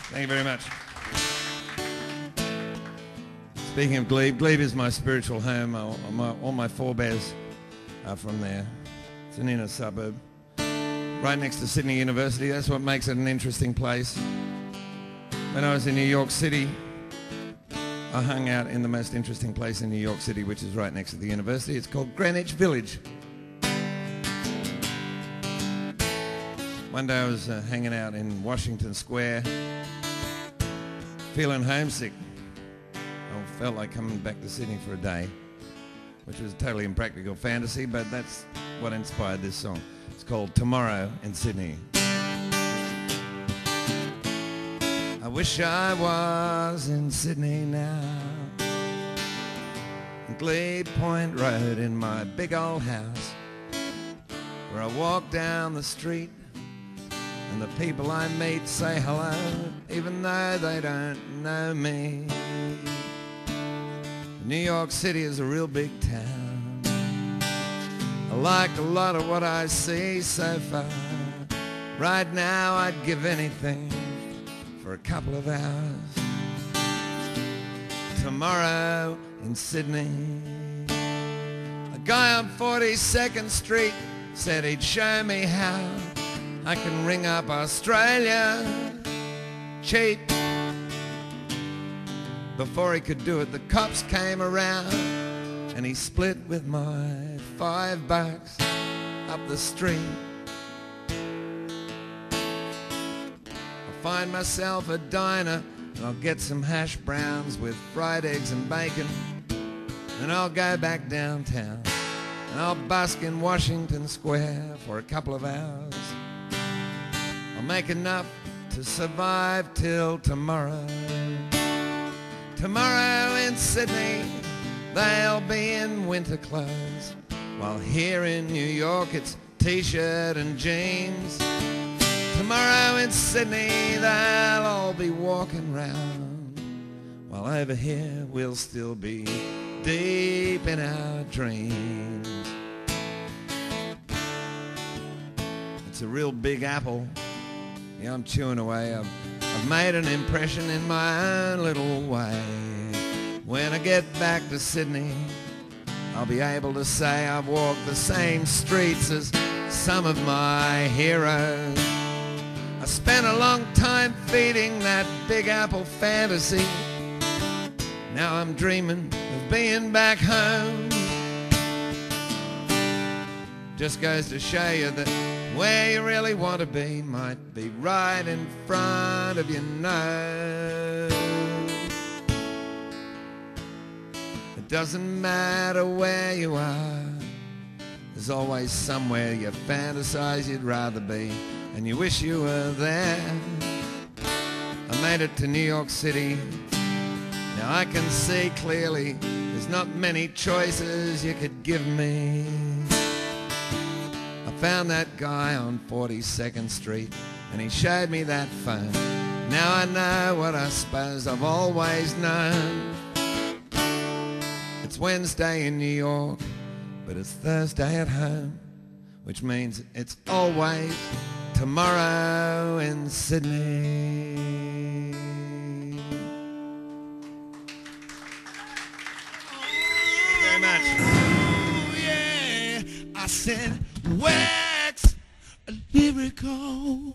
Thank you very much. Speaking of Glebe, Glebe is my spiritual home. All my forebears are from there. It's an inner suburb, right next to Sydney University. That's what makes it an interesting place. When I was in New York City, I hung out in the most interesting place in New York City, which is right next to the university. It's called Greenwich Village. One day I was hanging out in Washington Square, feeling homesick. I felt like coming back to Sydney for a day, which was a totally impractical fantasy, but that's what inspired this song. It's called Tomorrow in Sydney. I wish I was in Sydney now, on Glebe Point Road in my big old house, where I walk down the street and the people I meet say hello, even though they don't know me. New York City is a real big town. I like a lot of what I see so far. Right now I'd give anything for a couple of hours. Tomorrow in Sydney, a guy on 42nd Street said he'd show me how I can ring up Australia cheap. Before he could do it, the cops came around and he split with my $5 up the street. I'll find myself a diner and I'll get some hash browns with fried eggs and bacon, and I'll go back downtown and I'll busk in Washington Square for a couple of hours. I'll make enough to survive till tomorrow. Tomorrow in Sydney, they'll be in winter clothes, while here in New York it's t-shirt and jeans. Tomorrow in Sydney, they'll all be walking round, while over here we'll still be deep in our dreams. It's a real big apple. Yeah, I'm chewing away. I've made an impression in my own little way. When I get back to Sydney, I'll be able to say I've walked the same streets as some of my heroes. I spent a long time feeding that big apple fantasy. Now I'm dreaming of being back home. Just goes to show you that where you really want to be might be right in front of your nose. It doesn't matter where you are, there's always somewhere you fantasize you'd rather be, and you wish you were there. I made it to New York City. Now I can see clearly there's not many choices you could give me. I found that guy on 42nd Street and he showed me that phone. Now I know what I suppose I've always known. It's Wednesday in New York, but it's Thursday at home, which means it's always tomorrow in Sydney. Thank you very much. Oh, yeah, I said wax lyrical.